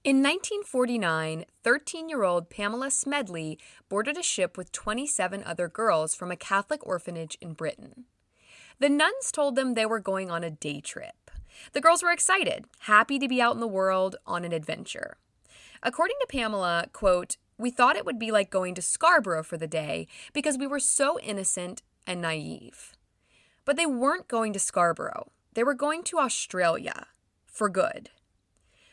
In 1949, 13-year-old Pamela Smedley boarded a ship with 27 other girls from a Catholic orphanage in Britain. The nuns told them they were going on a day trip. The girls were excited, happy to be out in the world on an adventure. According to Pamela, quote, "We thought it would be like going to Scarborough for the day because we were so innocent and naive." But they weren't going to Scarborough. They were going to Australia for good.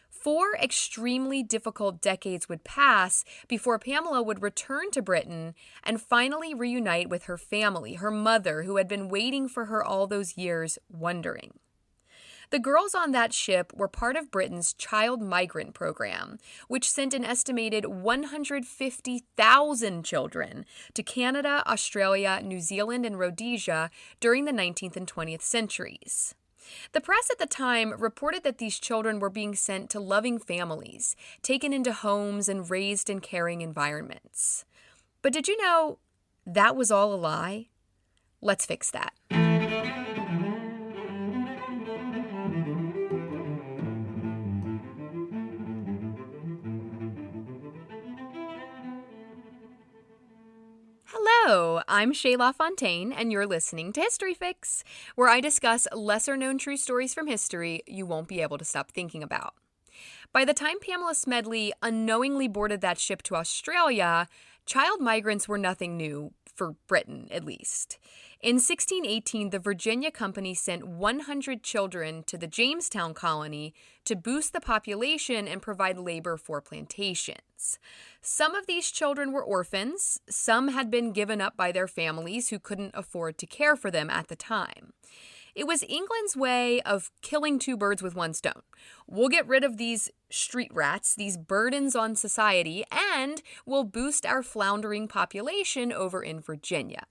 4 extremely difficult decades would pass before Pamela would return to Britain and finally reunite with her family, her mother, who had been waiting for her all those years, wondering. The girls on that ship were part of Britain's child migrant program, which sent an estimated 150,000 children to Canada, Australia, New Zealand, and Rhodesia during the 19th and 20th centuries. The press at the time reported that these children were being sent to loving families, taken into homes and raised in caring environments. But did you know that was all a lie? Let's fix that. Hello, I'm Shayla Fontaine, and you're listening to History Fix, where I discuss lesser-known true stories from history you won't be able to stop thinking about. By the time Pamela Smedley unknowingly boarded that ship to Australia, child migrants were nothing new, for Britain at least. In 1618, the Virginia Company sent 100 children to the Jamestown colony to boost the population and provide labor for plantations. Some of these children were orphans, some had been given up by their families who couldn't afford to care for them at the time. It was England's way of killing 2 birds with 1 stone. We'll get rid of these street rats, these burdens on society, and we'll boost our floundering population over in Virginia.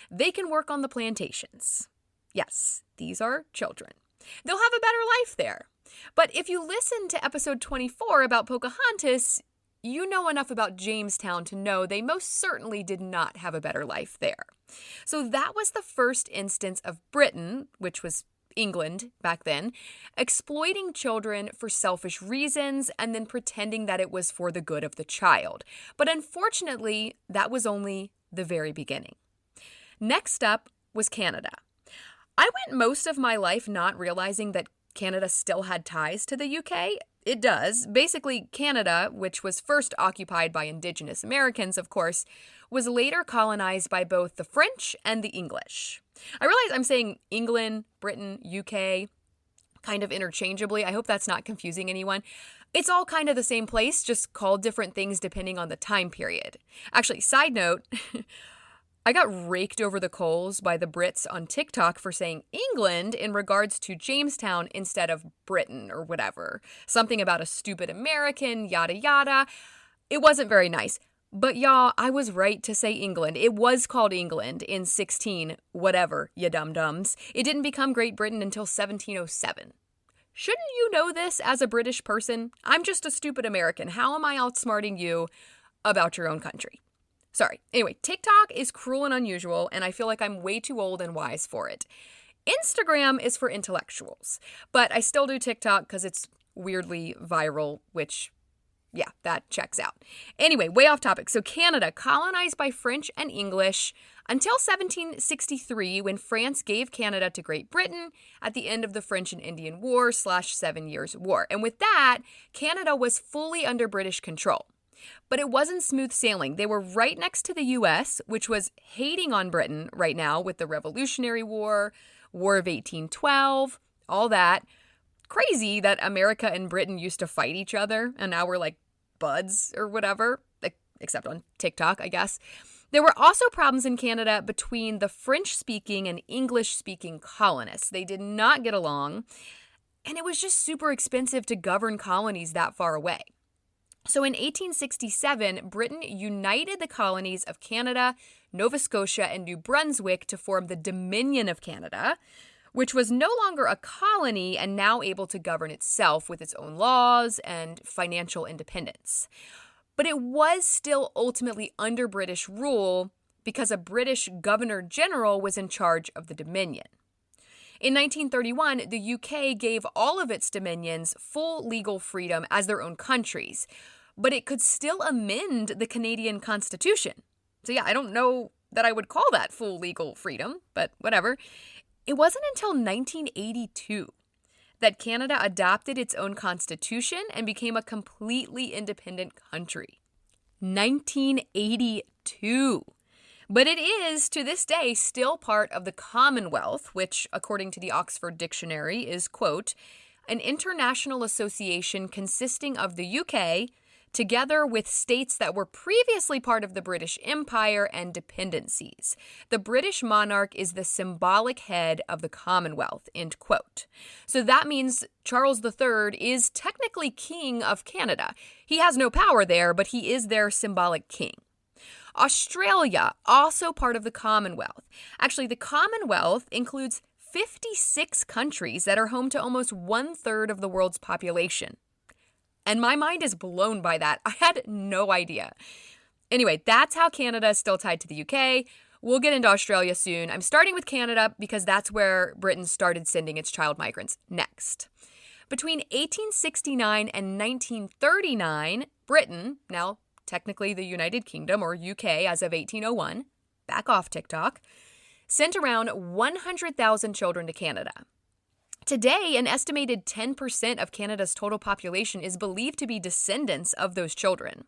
They can work on the plantations. Yes, these are children. They'll have a better life there. But if you listen to episode 24 about Pocahontas, you know enough about Jamestown to know they most certainly did not have a better life there. So that was the first instance of Britain, which was England back then, exploiting children for selfish reasons and then pretending that it was for the good of the child. But unfortunately, that was only the very beginning. Next up was Canada. I went most of my life not realizing that Canada still had ties to the UK. It does. Basically, Canada, which was first occupied by Indigenous Americans, of course, was later colonized by both the French and the English. I realize I'm saying England, Britain, UK kind of interchangeably. I hope that's not confusing anyone. It's all kind of the same place, just called different things depending on the time period. Actually, side note, I got raked over the coals by the Brits on TikTok for saying England in regards to Jamestown instead of Britain or whatever. Something about a stupid American, yada yada. It wasn't very nice. But y'all, I was right to say England. It was called England in 16 whatever, ya dum-dums. It didn't become Great Britain until 1707. Shouldn't you know this as a British person? I'm just a stupid American. How am I outsmarting you about your own country? Sorry. Anyway, TikTok is cruel and unusual, and I feel like I'm way too old and wise for it. Instagram is for intellectuals, but I still do TikTok because it's weirdly viral, which, yeah, that checks out. Anyway, way off topic. So Canada, colonized by French and English until 1763, when France gave Canada to Great Britain at the end of the French and Indian War / 7 Years' War. And with that, Canada was fully under British control. But it wasn't smooth sailing. They were right next to the U.S., which was hating on Britain right now with the Revolutionary War, War of 1812, all that. Crazy that America and Britain used to fight each other, and now we're like buds or whatever, except on TikTok, I guess. There were also problems in Canada between the French-speaking and English-speaking colonists. They did not get along, and it was just super expensive to govern colonies that far away. So in 1867, Britain united the colonies of Canada, Nova Scotia, and New Brunswick to form the Dominion of Canada, which was no longer a colony and now able to govern itself with its own laws and financial independence. But it was still ultimately under British rule because a British governor-general was in charge of the Dominion. In 1931, the UK gave all of its dominions full legal freedom as their own countries, but it could still amend the Canadian Constitution. So yeah, I don't know that I would call that full legal freedom, but whatever. It wasn't until 1982 that Canada adopted its own constitution and became a completely independent country. 1982. But it is, to this day, still part of the Commonwealth, which, according to the Oxford Dictionary, is, quote, an international association consisting of the UK, together with states that were previously part of the British Empire and dependencies. The British monarch is the symbolic head of the Commonwealth, end quote. So that means Charles III is technically king of Canada. He has no power there, but he is their symbolic king. Australia, also part of the Commonwealth. Actually, the Commonwealth includes 56 countries that are home to almost 1/3 of the world's population. And my mind is blown by that. I had no idea. Anyway, that's how Canada is still tied to the UK. We'll get into Australia soon. I'm starting with Canada because that's where Britain started sending its child migrants next. Between 1869 and 1939, Britain, now technically the United Kingdom, or UK as of 1801, back off TikTok, sent around 100,000 children to Canada. Today, an estimated 10% of Canada's total population is believed to be descendants of those children.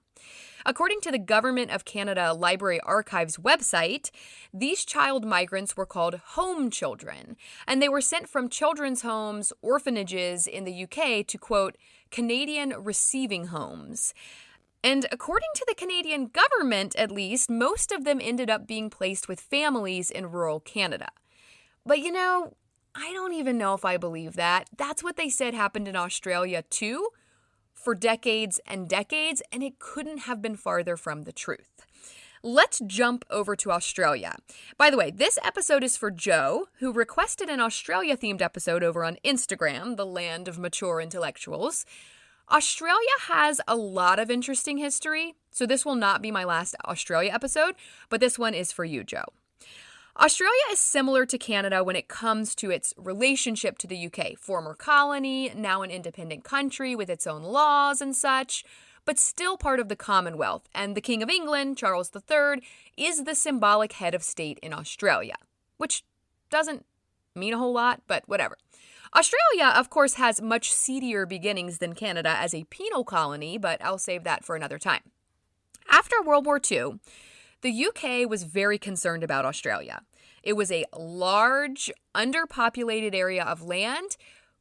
According to the Government of Canada Library Archives website, these child migrants were called home children, and they were sent from children's homes, orphanages in the UK to, quote, Canadian receiving homes. And according to the Canadian government, at least, most of them ended up being placed with families in rural Canada. But I don't even know if I believe that. That's what they said happened in Australia too, for decades and decades, and it couldn't have been farther from the truth. Let's jump over to Australia. By the way, this episode is for Joe, who requested an Australia-themed episode over on Instagram, the land of mature intellectuals. Australia has a lot of interesting history, so this will not be my last Australia episode, but this one is for you, Joe. Australia is similar to Canada when it comes to its relationship to the UK, former colony, now an independent country with its own laws and such, but still part of the Commonwealth, and the King of England, Charles III, is the symbolic head of state in Australia, which doesn't mean a whole lot, but whatever. Australia, of course, has much seedier beginnings than Canada as a penal colony, but I'll save that for another time. After World War II, the UK was very concerned about Australia. It was a large, underpopulated area of land,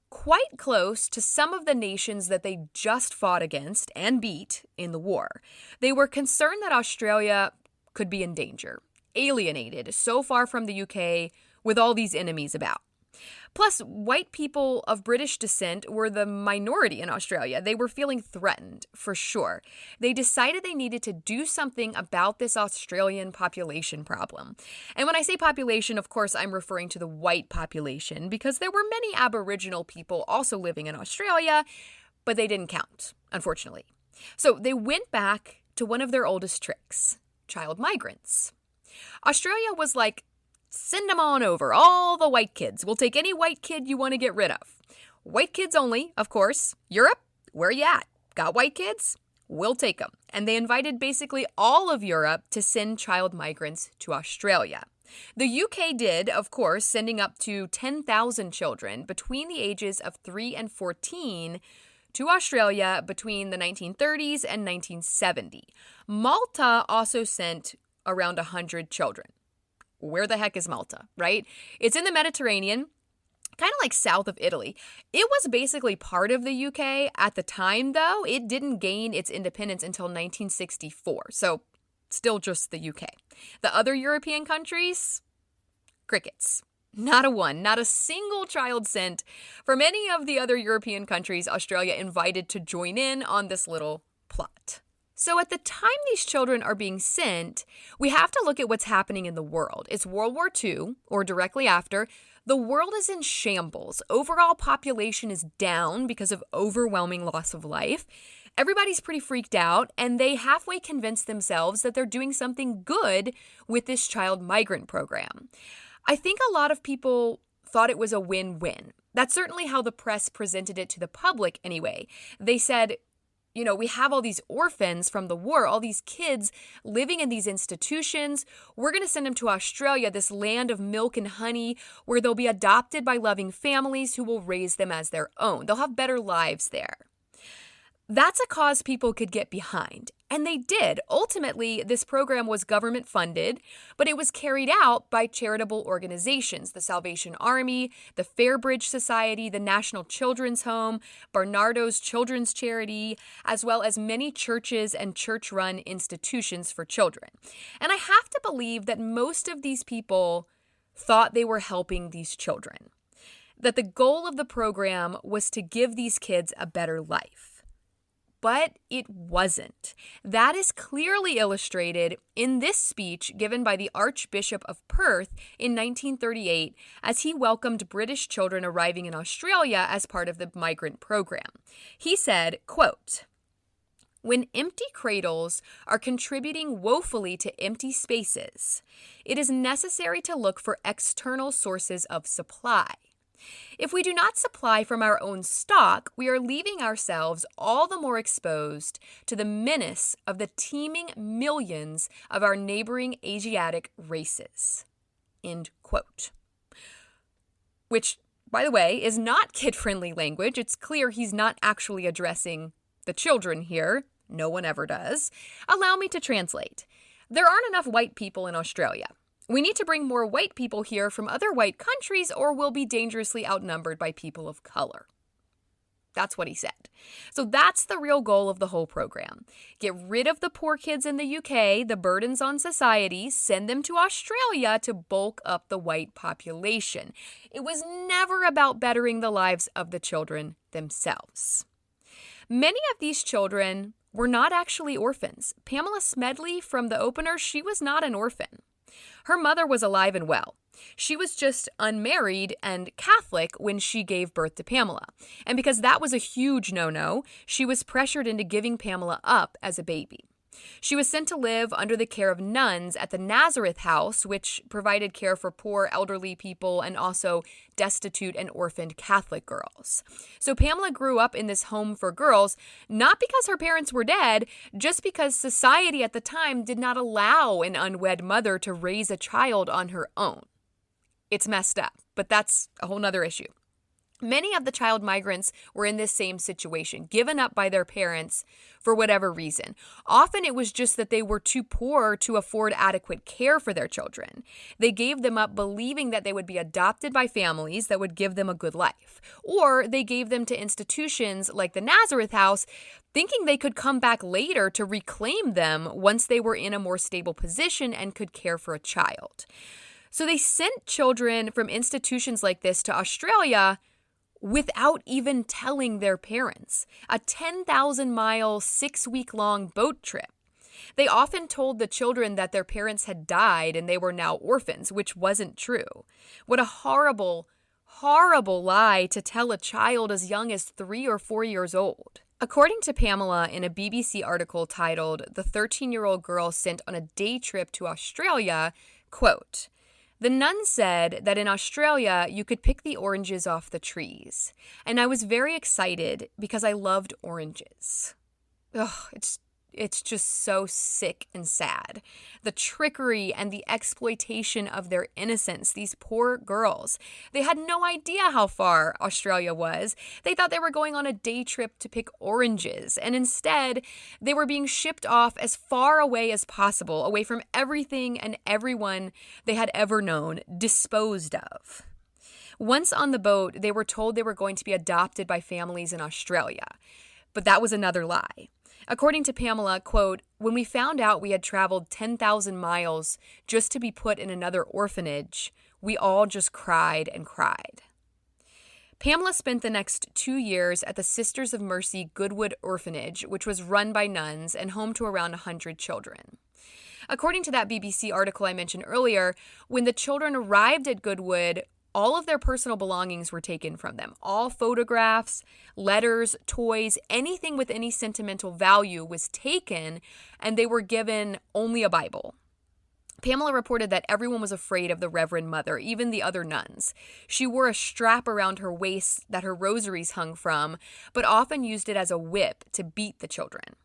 quite close to some of the nations that they just fought against and beat in the war. They were concerned that Australia could be in danger, alienated, so far from the UK with all these enemies about. Plus, white people of British descent were the minority in Australia. They were feeling threatened, for sure. They decided they needed to do something about this Australian population problem. And when I say population, of course, I'm referring to the white population, because there were many Aboriginal people also living in Australia, but they didn't count, unfortunately. So they went back to one of their oldest tricks, child migrants. Australia was like, send them on over, all the white kids. We'll take any white kid you want to get rid of. White kids only, of course. Europe, where you at? Got white kids? We'll take them. And they invited basically all of Europe to send child migrants to Australia. The UK did, of course, sending up to 10,000 children between the ages of 3 and 14 to Australia between the 1930s and 1970. Malta also sent around 100 children. Where the heck is Malta, right? It's in the Mediterranean, kind of like south of Italy. It was basically part of the UK at the time, though. It didn't gain its independence until 1964, so still just the UK. The other European countries, crickets. Not a single child sent from any of the other European countries Australia invited to join in on this little plot. So at the time these children are being sent, we have to look at what's happening in the world. It's World War II, or directly after. The world is in shambles. Overall population is down because of overwhelming loss of life. Everybody's pretty freaked out, and they halfway convince themselves that they're doing something good with this child migrant program. I think a lot of people thought it was a win-win. That's certainly how the press presented it to the public anyway. They said, we have all these orphans from the war, all these kids living in these institutions. We're going to send them to Australia, this land of milk and honey, where they'll be adopted by loving families who will raise them as their own. They'll have better lives there. That's a cause people could get behind. And they did. Ultimately, this program was government funded, but it was carried out by charitable organizations, the Salvation Army, the Fairbridge Society, the National Children's Home, Barnardo's Children's Charity, as well as many churches and church-run institutions for children. And I have to believe that most of these people thought they were helping these children, that the goal of the program was to give these kids a better life. But it wasn't. That is clearly illustrated in this speech given by the Archbishop of Perth in 1938 as he welcomed British children arriving in Australia as part of the migrant program. He said, quote, "When empty cradles are contributing woefully to empty spaces, it is necessary to look for external sources of supply. If we do not supply from our own stock, we are leaving ourselves all the more exposed to the menace of the teeming millions of our neighboring Asiatic races." End quote. Which, by the way, is not kid-friendly language. It's clear he's not actually addressing the children here. No one ever does. Allow me to translate. There aren't enough white people in Australia. We need to bring more white people here from other white countries or we'll be dangerously outnumbered by people of color. That's what he said. So that's the real goal of the whole program. Get rid of the poor kids in the UK, the burdens on society, send them to Australia to bulk up the white population. It was never about bettering the lives of the children themselves. Many of these children were not actually orphans. Pamela Smedley from the opener, she was not an orphan. Her mother was alive and well. She was just unmarried and Catholic when she gave birth to Pamela. And because that was a huge no-no, she was pressured into giving Pamela up as a baby. She was sent to live under the care of nuns at the Nazareth House, which provided care for poor elderly people and also destitute and orphaned Catholic girls. So Pamela grew up in this home for girls, not because her parents were dead, just because society at the time did not allow an unwed mother to raise a child on her own. It's messed up, but that's a whole nother issue. Many of the child migrants were in this same situation, given up by their parents for whatever reason. Often it was just that they were too poor to afford adequate care for their children. They gave them up believing that they would be adopted by families that would give them a good life. Or they gave them to institutions like the Nazareth House, thinking they could come back later to reclaim them once they were in a more stable position and could care for a child. So they sent children from institutions like this to Australia without even telling their parents. A 10,000-mile, 6-week-long boat trip. They often told the children that their parents had died and they were now orphans, which wasn't true. What a horrible, horrible lie to tell a child as young as 3 or 4 years old. According to Pamela, in a BBC article titled "The 13-Year-Old Girl Sent on a Day Trip to Australia," quote, "The nun said that in Australia you could pick the oranges off the trees, and I was very excited because I loved oranges." Ugh, it's just so sick and sad. The trickery and the exploitation of their innocence, these poor girls. They had no idea how far Australia was. They thought they were going on a day trip to pick oranges, and instead they were being shipped off as far away as possible, away from everything and everyone they had ever known, disposed of. Once on the boat, they were told they were going to be adopted by families in Australia, but that was another lie. According to Pamela, quote, "When we found out we had traveled 10,000 miles just to be put in another orphanage, we all just cried and cried." Pamela spent the next 2 years at the Sisters of Mercy Goodwood Orphanage, which was run by nuns and home to around 100 children. According to that BBC article I mentioned earlier, when the children arrived at Goodwood, all of their personal belongings were taken from them. All photographs, letters, toys, anything with any sentimental value was taken, and they were given only a Bible. Pamela reported that everyone was afraid of the Reverend Mother, even the other nuns. She wore a strap around her waist that her rosaries hung from, but often used it as a whip to beat the children.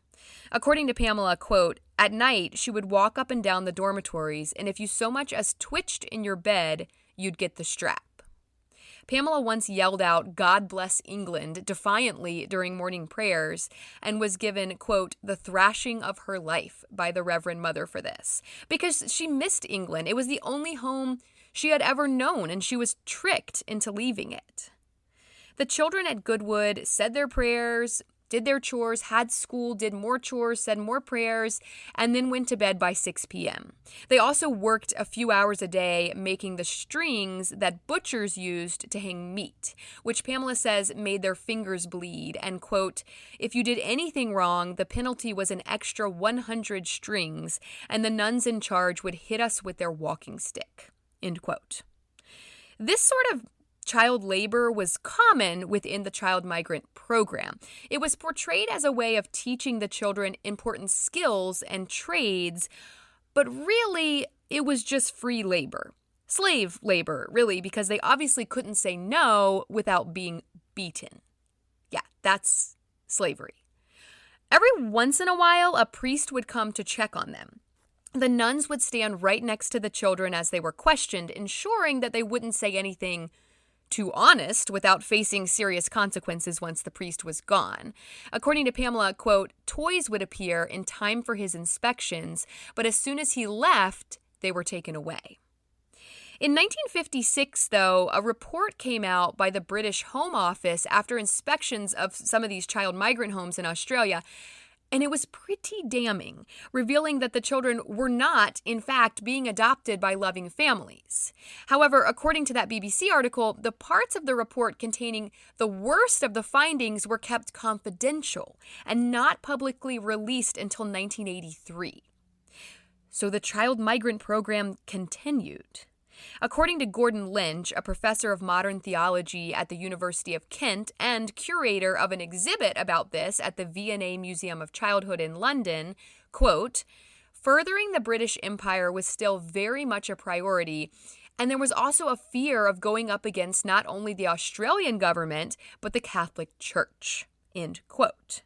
According to Pamela, quote, "At night, she would walk up and down the dormitories, and if you so much as twitched in your bed, you'd get the strap." Pamela once yelled out, "God bless England," defiantly during morning prayers, and was given, quote, "the thrashing of her life" by the Reverend Mother for this, because she missed England. It was the only home she had ever known, and she was tricked into leaving it. The children at Goodwood said their prayers, did their chores, had school, did more chores, said more prayers, and then went to bed by 6 p.m. They also worked a few hours a day making the strings that butchers used to hang meat, which Pamela says made their fingers bleed, and, quote, "If you did anything wrong, the penalty was an extra 100 strings, and the nuns in charge would hit us with their walking stick," end quote. This sort of child labor was common within the child migrant program. It was portrayed as a way of teaching the children important skills and trades, but really it was just free labor. Slave labor, really, because they obviously couldn't say no without being beaten. Yeah, that's slavery. Every once in a while, a priest would come to check on them. The nuns would stand right next to the children as they were questioned, ensuring that they wouldn't say anything too honest without facing serious consequences once the priest was gone. According to Pamela, quote, "Toys would appear in time for his inspections, but as soon as he left, they were taken away." In 1956, though, a report came out by the British Home Office after inspections of some of these child migrant homes in Australia, and it was pretty damning, revealing that the children were not, in fact, being adopted by loving families. However, according to that BBC article, the parts of the report containing the worst of the findings were kept confidential and not publicly released until 1983. So the child migrant program continued. According to Gordon Lynch, a professor of modern theology at the University of Kent and curator of an exhibit about this at the V&A Museum of Childhood in London, quote, "Furthering the British Empire was still very much a priority, and there was also a fear of going up against not only the Australian government, but the Catholic Church," end quote.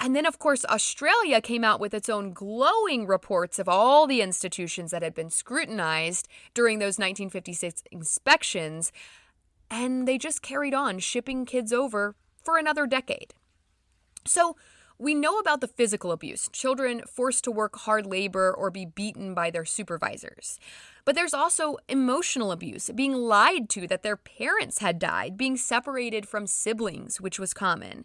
And then, of course, Australia came out with its own glowing reports of all the institutions that had been scrutinized during those 1956 inspections, and they just carried on shipping kids over for another decade. So we know about the physical abuse, children forced to work hard labor or be beaten by their supervisors. But there's also emotional abuse, being lied to that their parents had died, being separated from siblings, which was common.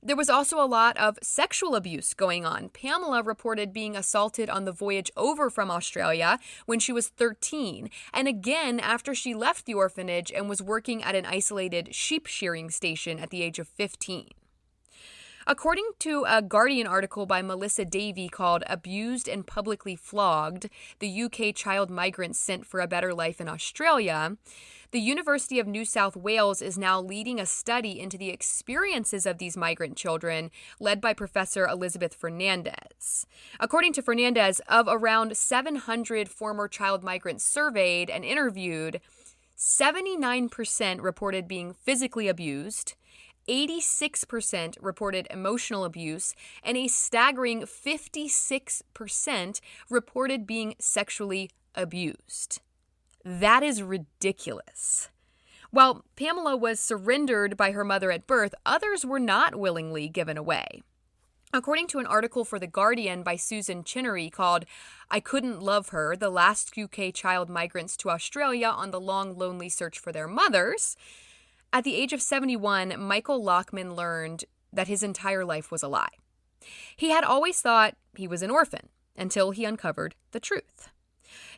There was also a lot of sexual abuse going on. Pamela reported being assaulted on the voyage over from Australia when she was 13, and again after she left the orphanage and was working at an isolated sheep shearing station at the age of 15. According to a Guardian article by Melissa Davey called "Abused and Publicly Flogged, the UK Child Migrants Sent for a Better Life in Australia," the University of New South Wales is now leading a study into the experiences of these migrant children, led by Professor Elizabeth Fernandez. According to Fernandez, of around 700 former child migrants surveyed and interviewed, 79% reported being physically abused, 86% reported emotional abuse, and a staggering 56% reported being sexually abused. That is ridiculous. While Pamela was surrendered by her mother at birth, others were not willingly given away. According to an article for The Guardian by Susan Chinnery called "I Couldn't Love Her, the Last UK Child Migrants to Australia on the Long Lonely Search for Their Mothers," at the age of 71, Michael Lockman learned that his entire life was a lie. He had always thought he was an orphan until he uncovered the truth.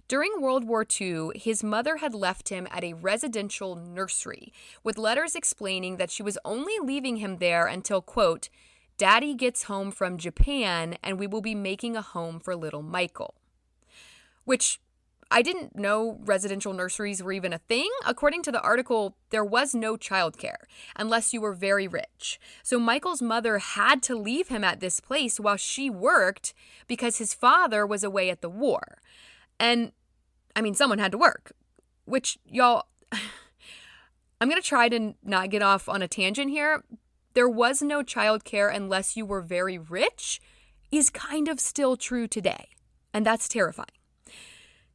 During World War II, his mother had left him at a residential nursery with letters explaining that she was only leaving him there until, quote, "Daddy gets home from Japan and we will be making a home for little Michael." Which I didn't know residential nurseries were even a thing. According to the article, there was no childcare unless you were very rich. So Michael's mother had to leave him at this place while she worked because his father was away at the war. And, someone had to work, which, y'all, I'm going to try to not get off on a tangent here. There was no childcare unless you were very rich is kind of still true today. And that's terrifying.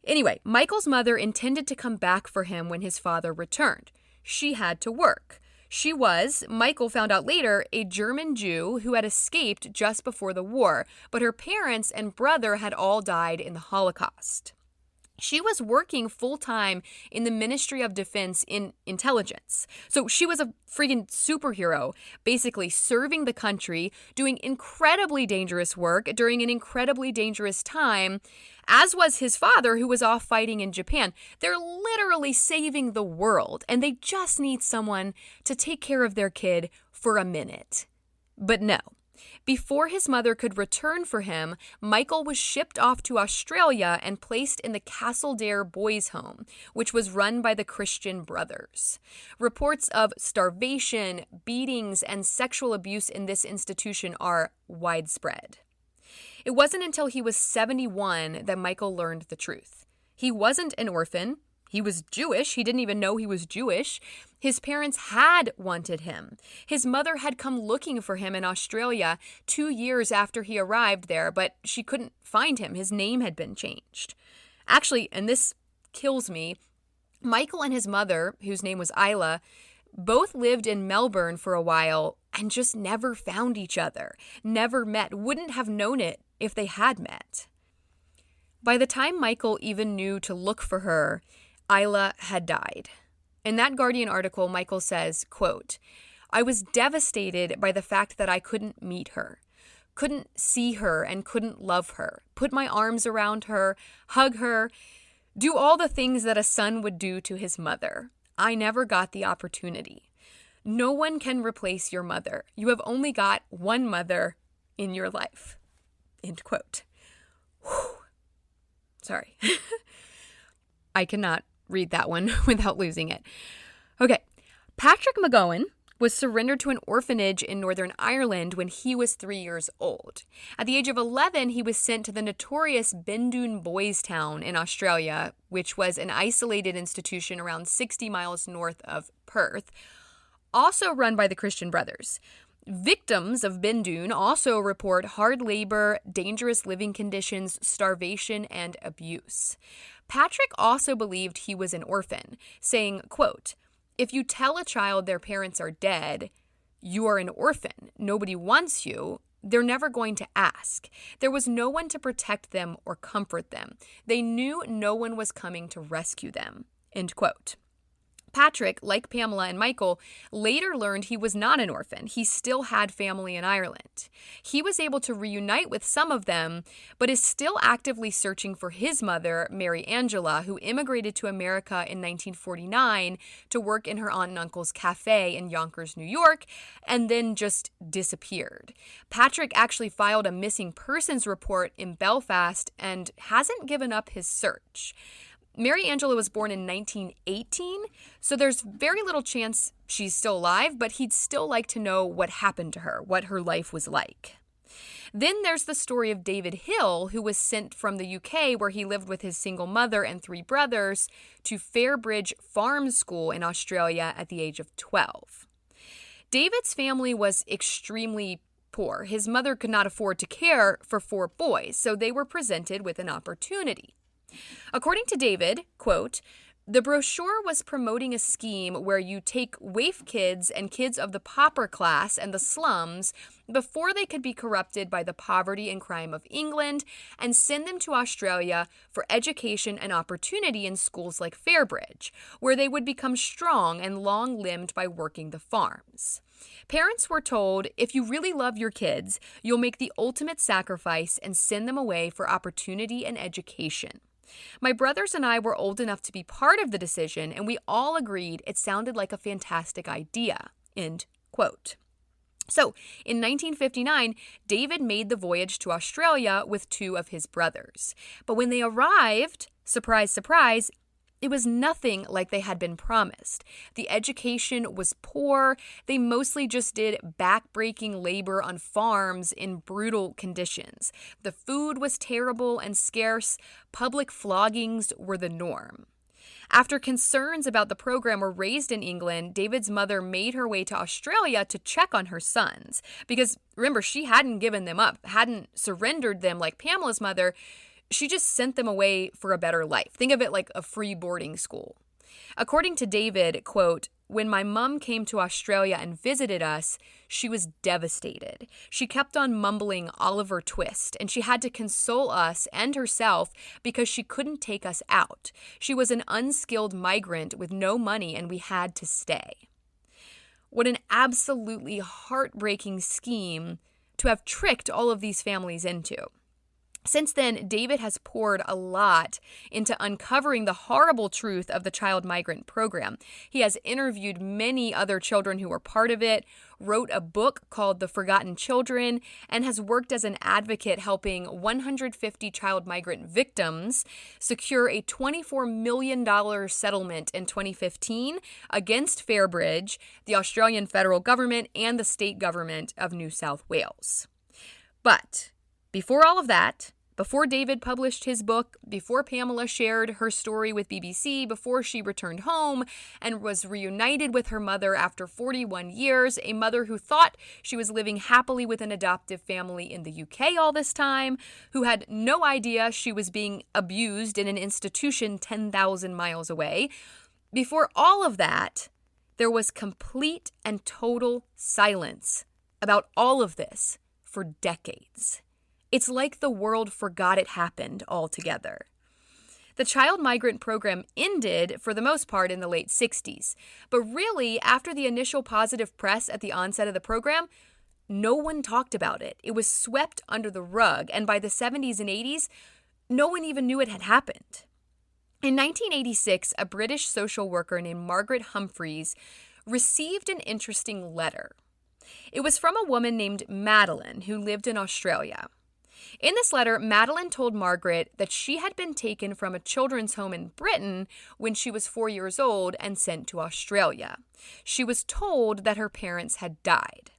Anyway, Michael's mother intended to come back for him when his father returned. She had to work. She was, Michael found out later, a German Jew who had escaped just before the war, but her parents and brother had all died in the Holocaust. She was working full-time in the Ministry of Defense in intelligence. So she was a freaking superhero, basically serving the country, doing incredibly dangerous work during an incredibly dangerous time, as was his father, who was off fighting in Japan. They're literally saving the world, and they just need someone to take care of their kid for a minute. But no. Before his mother could return for him, Michael was shipped off to Australia and placed in the Castledare Boys' Home, which was run by the Christian Brothers. Reports of starvation, beatings, and sexual abuse in this institution are widespread. It wasn't until he was 71 that Michael learned the truth. He wasn't an orphan. He was Jewish. He didn't even know he was Jewish. His parents had wanted him. His mother had come looking for him in Australia 2 years after he arrived there, but she couldn't find him. His name had been changed. Actually, and this kills me, Michael and his mother, whose name was Isla, both lived in Melbourne for a while and just never found each other, never met, wouldn't have known it if they had met. By the time Michael even knew to look for her, Isla had died. In that Guardian article, Michael says, quote, "I was devastated by the fact that I couldn't meet her, couldn't see her and couldn't love her, put my arms around her, hug her, do all the things that a son would do to his mother. I never got the opportunity. No one can replace your mother. You have only got one mother in your life." End quote. Whew. Sorry. I cannot read that one without losing it. Okay. Patrick McGowan was surrendered to an orphanage in Northern Ireland when he was 3 years old. At the age of 11, he was sent to the notorious Bendoon Boys Town in Australia, which was an isolated institution around 60 miles north of Perth, also run by the Christian Brothers. Victims of Bendoon also report hard labor, dangerous living conditions, starvation, and abuse. Patrick also believed he was an orphan, saying, quote, "If you tell a child their parents are dead, you are an orphan. Nobody wants you. They're never going to ask. There was no one to protect them or comfort them. They knew no one was coming to rescue them." End quote. Patrick, like Pamela and Michael, later learned he was not an orphan. He still had family in Ireland. He was able to reunite with some of them, but is still actively searching for his mother, Mary Angela, who immigrated to America in 1949 to work in her aunt and uncle's cafe in Yonkers, New York, and then just disappeared. Patrick actually filed a missing persons report in Belfast and hasn't given up his search. Mary Angela was born in 1918, so there's very little chance she's still alive, but he'd still like to know what happened to her, what her life was like. Then there's the story of David Hill, who was sent from the UK, where he lived with his single mother and 3 brothers, to Fairbridge Farm School in Australia at the age of 12. David's family was extremely poor. His mother could not afford to care for 4 boys, so they were presented with an opportunity. According to David, quote, "The brochure was promoting a scheme where you take waif kids and kids of the pauper class and the slums before they could be corrupted by the poverty and crime of England and send them to Australia for education and opportunity in schools like Fairbridge, where they would become strong and long-limbed by working the farms. Parents were told, if you really love your kids, you'll make the ultimate sacrifice and send them away for opportunity and education. My brothers and I were old enough to be part of the decision, and we all agreed it sounded like a fantastic idea." End quote. So, in 1959, David made the voyage to Australia with 2 of his brothers. But when they arrived, surprise, surprise, It was nothing like they had been promised. The education was poor. They mostly just did back-breaking labor on farms in brutal conditions. The food was terrible and scarce. Public floggings were the norm. After concerns about the program were raised in England, David's mother made her way to Australia to check on her sons. Because, remember, she hadn't given them up, hadn't surrendered them like Pamela's mother. She just sent them away for a better life. Think of it like a free boarding school. According to David, quote, "When my mom came to Australia and visited us, she was devastated. She kept on mumbling Oliver Twist, and she had to console us and herself because she couldn't take us out. She was an unskilled migrant with no money, and we had to stay." What an absolutely heartbreaking scheme to have tricked all of these families into. Since then, David has poured a lot into uncovering the horrible truth of the child migrant program. He has interviewed many other children who were part of it, wrote a book called The Forgotten Children, and has worked as an advocate helping 150 child migrant victims secure a $24 million settlement in 2015 against Fairbridge, the Australian federal government, and the state government of New South Wales. But before all of that, before David published his book, before Pamela shared her story with BBC, before she returned home and was reunited with her mother after 41 years, a mother who thought she was living happily with an adoptive family in the UK all this time, who had no idea she was being abused in an institution 10,000 miles away. Before all of that, there was complete and total silence about all of this for decades. It's like the world forgot it happened altogether. The child migrant program ended, for the most part, in the late 60s. But really, after the initial positive press at the onset of the program, no one talked about it. It was swept under the rug, and by the 70s and 80s, no one even knew it had happened. In 1986, a British social worker named Margaret Humphreys received an interesting letter. It was from a woman named Madeline, who lived in Australia. In this letter, Madeline told Margaret that she had been taken from a children's home in Britain when she was 4 years old and sent to Australia. She was told that her parents had died.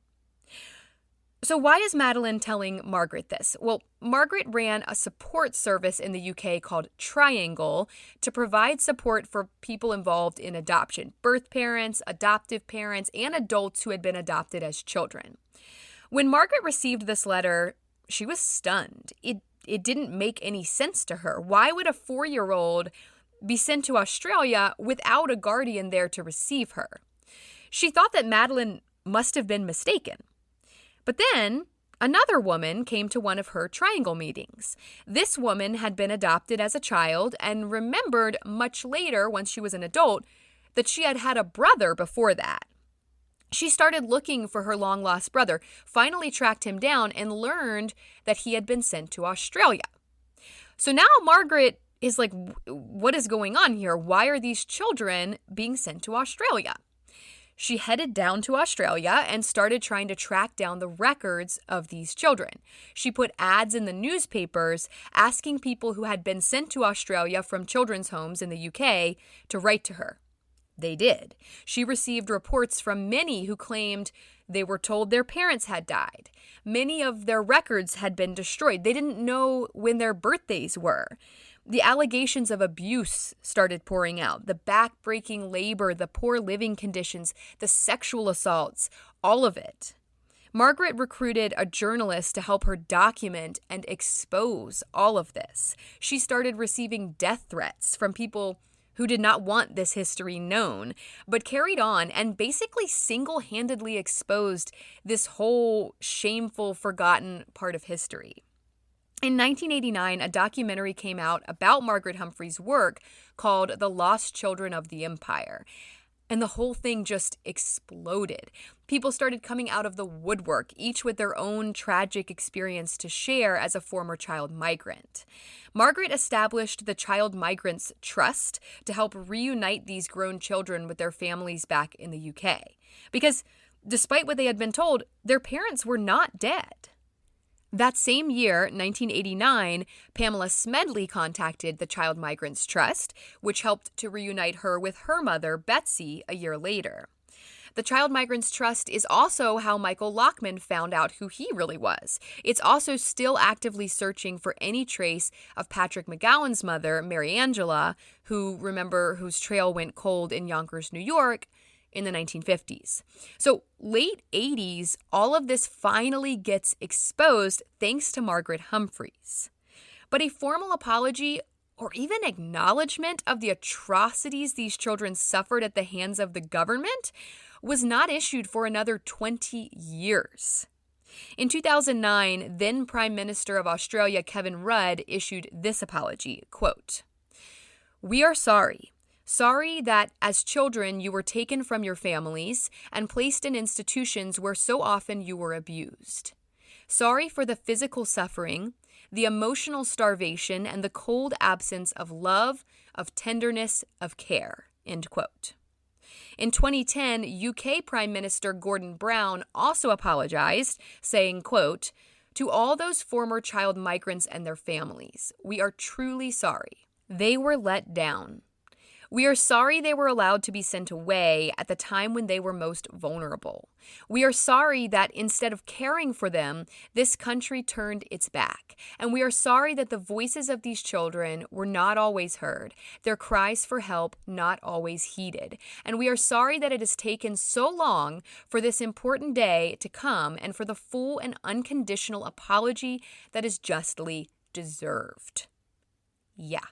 So why is Madeline telling Margaret this? Well, Margaret ran a support service in the UK called Triangle to provide support for people involved in adoption, birth parents, adoptive parents, and adults who had been adopted as children. When Margaret received this letter, she was stunned. It didn't make any sense to her. Why would a 4-year-old be sent to Australia without a guardian there to receive her? She thought that Madeline must have been mistaken. But then another woman came to one of her Triangle meetings. This woman had been adopted as a child and remembered much later, once she was an adult, that she had had a brother before that. She started looking for her long-lost brother, finally tracked him down, and learned that he had been sent to Australia. So now Margaret is like, what is going on here? Why are these children being sent to Australia? She headed down to Australia and started trying to track down the records of these children. She put ads in the newspapers asking people who had been sent to Australia from children's homes in the UK to write to her. They did. She received reports from many who claimed they were told their parents had died. Many of their records had been destroyed. They didn't know when their birthdays were. The allegations of abuse started pouring out. The back-breaking labor, the poor living conditions, the sexual assaults, all of it. Margaret recruited a journalist to help her document and expose all of this. She started receiving death threats from people who did not want this history known, but carried on and basically single-handedly exposed this whole shameful, forgotten part of history. In 1989, a documentary came out about Margaret Humphreys' work called The Lost Children of the Empire. And the whole thing just exploded. People started coming out of the woodwork, each with their own tragic experience to share as a former child migrant. Margaret established the Child Migrants Trust to help reunite these grown children with their families back in the UK. Because despite what they had been told, their parents were not dead. That same year, 1989, Pamela Smedley contacted the Child Migrants Trust, which helped to reunite her with her mother, Betsy, a year later. The Child Migrants Trust is also how Michael Lockman found out who he really was. It's also still actively searching for any trace of Patrick McGowan's mother, Mary Angela, whose trail went cold in Yonkers, New York, in the 1950s. So late 80s, all of this finally gets exposed thanks to Margaret Humphreys. But a formal apology or even acknowledgement of the atrocities these children suffered at the hands of the government was not issued for another 20 years. In 2009, then Prime Minister of Australia, Kevin Rudd, issued this apology, quote, "We are sorry. Sorry that, as children, you were taken from your families and placed in institutions where so often you were abused. Sorry for the physical suffering, the emotional starvation, and the cold absence of love, of tenderness, of care." End quote. In 2010, UK Prime Minister Gordon Brown also apologized, saying, quote, "To all those former child migrants and their families, we are truly sorry. They were let down. We are sorry they were allowed to be sent away at the time when they were most vulnerable. We are sorry that instead of caring for them, this country turned its back. And we are sorry that the voices of these children were not always heard, their cries for help not always heeded. And we are sorry that it has taken so long for this important day to come and for the full and unconditional apology that is justly deserved." Yeah,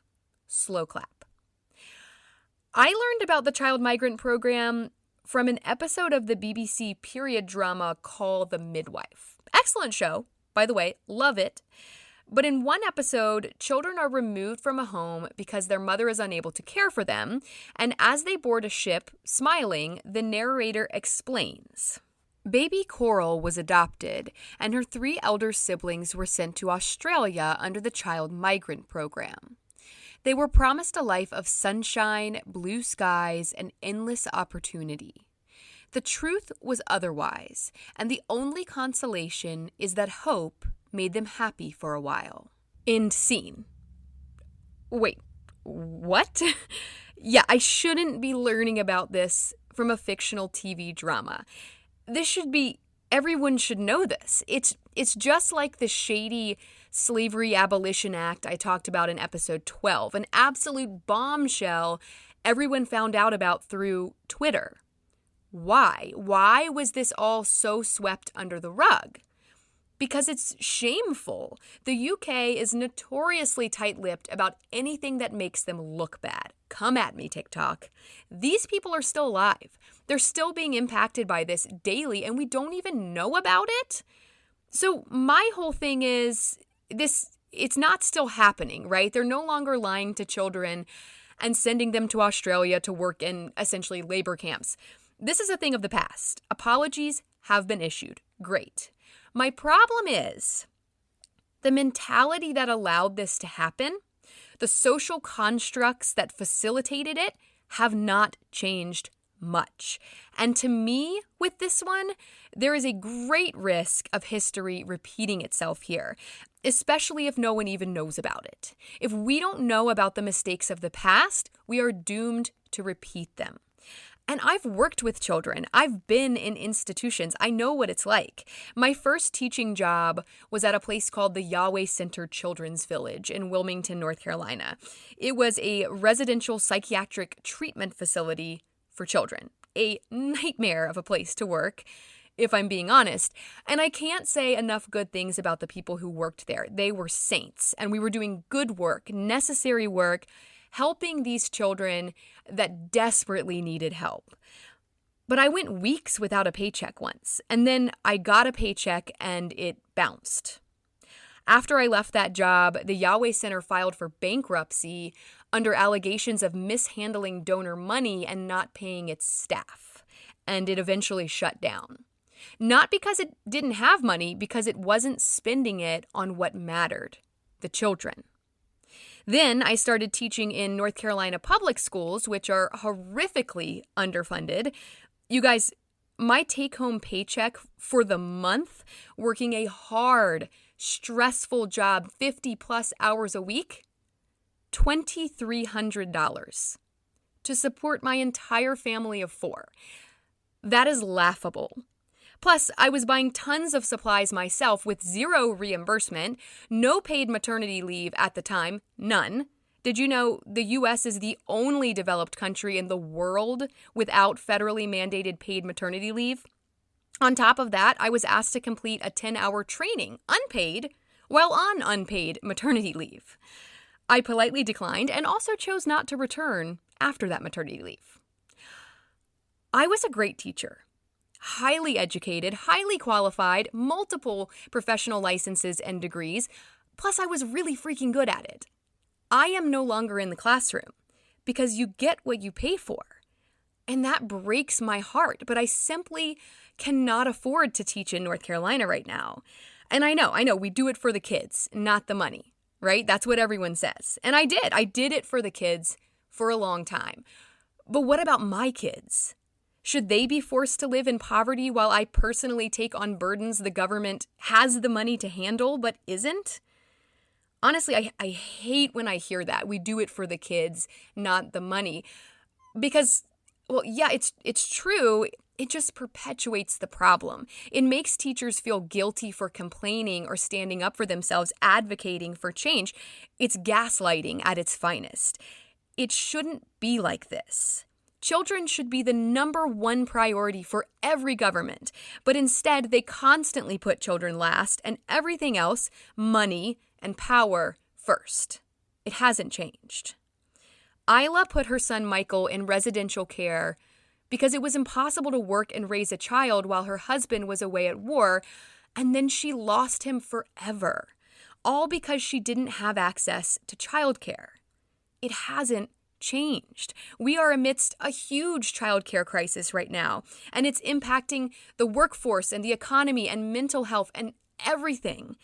slow clap. I learned about the Child Migrant Program from an episode of the BBC period drama Call the Midwife. Excellent show, by the way, love it. But in one episode, children are removed from a home because their mother is unable to care for them, and as they board a ship, smiling, the narrator explains. Baby Coral was adopted, and her 3 elder siblings were sent to Australia under the Child Migrant Program. They were promised a life of sunshine, blue skies, and endless opportunity. The truth was otherwise, and the only consolation is that hope made them happy for a while. End scene. Wait, what? Yeah, I shouldn't be learning about this from a fictional TV drama. Everyone should know this. It's just like the shady Slavery Abolition Act I talked about in episode 12, an absolute bombshell everyone found out about through Twitter. Why? Why was this all so swept under the rug? Because it's shameful. The UK is notoriously tight-lipped about anything that makes them look bad. Come at me, TikTok. These people are still alive. They're still being impacted by this daily, and we don't even know about it. So my whole thing is it's not still happening, right? They're no longer lying to children and sending them to Australia to work in essentially labor camps. This is a thing of the past. Apologies have been issued. Great. My problem is the mentality that allowed this to happen, the social constructs that facilitated it, have not changed much. And to me, with this one, there is a great risk of history repeating itself here, especially if no one even knows about it. If we don't know about the mistakes of the past, we are doomed to repeat them. And I've worked with children. I've been in institutions. I know what it's like. My first teaching job was at a place called the Yahweh Center Children's Village in Wilmington, North Carolina. It was a residential psychiatric treatment facility for children. A nightmare of a place to work, if I'm being honest. And I can't say enough good things about the people who worked there. They were saints, and we were doing good work, necessary work, helping these children that desperately needed help. But I went weeks without a paycheck once, and then I got a paycheck and it bounced. After I left that job, the Yahweh Center filed for bankruptcy under allegations of mishandling donor money and not paying its staff, and it eventually shut down. Not because it didn't have money, because it wasn't spending it on what mattered, the children. Then I started teaching in North Carolina public schools, which are horrifically underfunded. You guys, my take-home paycheck for the month, working a hard stressful job, 50 plus hours a week, $2,300 to support my entire family of 4. That is laughable. Plus, I was buying tons of supplies myself with 0 reimbursement, no paid maternity leave at the time, none. Did you know the U.S. is the only developed country in the world without federally mandated paid maternity leave? On top of that, I was asked to complete a 10-hour training, unpaid, while on unpaid maternity leave. I politely declined and also chose not to return after that maternity leave. I was a great teacher. Highly educated, highly qualified, multiple professional licenses and degrees, plus I was really freaking good at it. I am no longer in the classroom because you get what you pay for. And that breaks my heart, but I simply cannot afford to teach in North Carolina right now. And I know, we do it for the kids, not the money, right? That's what everyone says. And I did it for the kids for a long time. But what about my kids? Should they be forced to live in poverty while I personally take on burdens the government has the money to handle but isn't? Honestly, I hate when I hear that. We do it for the kids, not the money. Because, well, yeah, it's true. It just perpetuates the problem. It makes teachers feel guilty for complaining or standing up for themselves, advocating for change. It's gaslighting at its finest. It shouldn't be like this. Children should be the number one priority for every government, but instead they constantly put children last and everything else, money and power, first. It hasn't changed. Isla put her son Michael in residential care because it was impossible to work and raise a child while her husband was away at war, and then she lost him forever, all because she didn't have access to childcare. It hasn't changed. We are amidst a huge childcare crisis right now, and it's impacting the workforce and the economy and mental health and everything.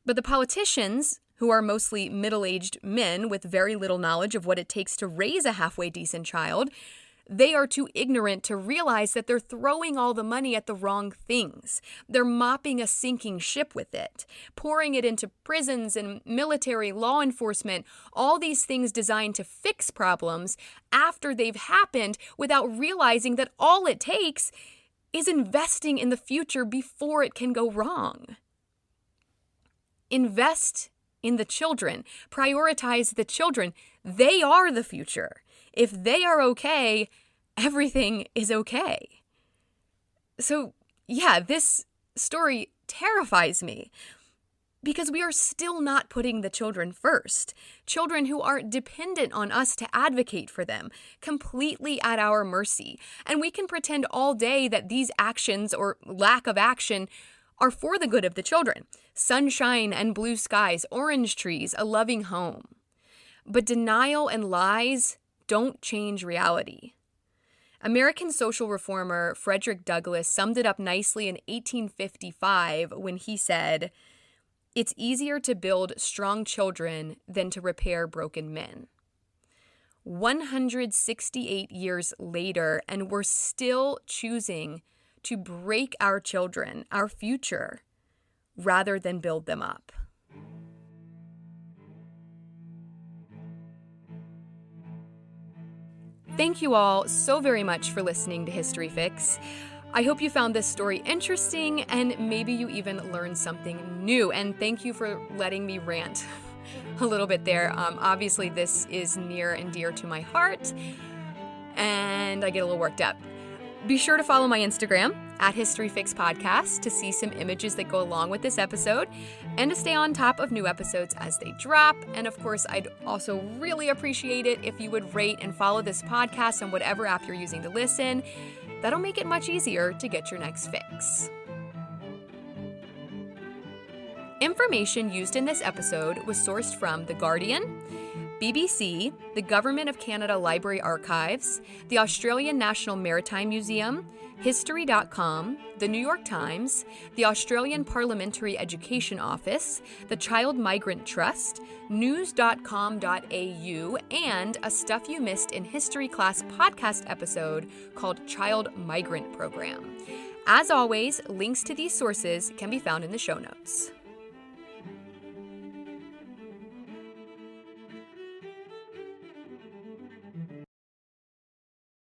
But the politicians, who are mostly middle-aged men with very little knowledge of what it takes to raise a halfway decent child, they are too ignorant to realize that they're throwing all the money at the wrong things. They're mopping a sinking ship with it, pouring it into prisons and military law enforcement, all these things designed to fix problems after they've happened without realizing that all it takes is investing in the future before it can go wrong. Invest in the children. Prioritize the children. They are the future. If they are okay, everything is okay. So, yeah, this story terrifies me because we are still not putting the children first. Children who are dependent on us to advocate for them, completely at our mercy. And we can pretend all day that these actions or lack of action are for the good of the children. Sunshine and blue skies, orange trees, a loving home. But denial and lies don't change reality. American social reformer Frederick Douglass summed it up nicely in 1855 when he said, "It's easier to build strong children than to repair broken men." 168 years later, and we're still choosing to break our children, our future, rather than build them up. Thank you all so very much for listening to History Fix. I hope you found this story interesting and maybe you even learned something new. And thank you for letting me rant a little bit there. Obviously, this is near and dear to my heart, and I get a little worked up. Be sure to follow my Instagram at History Fix Podcast to see some images that go along with this episode and to stay on top of new episodes as they drop. And of course, I'd also really appreciate it if you would rate and follow this podcast on whatever app you're using to listen. That'll make it much easier to get your next fix. Information used in this episode was sourced from The Guardian, BBC, the Government of Canada Library Archives, the Australian National Maritime Museum, History.com, the New York Times, the Australian Parliamentary Education Office, the Child Migrant Trust, news.com.au, and a Stuff You Missed in History Class podcast episode called Child Migrant Program. As always, links to these sources can be found in the show notes.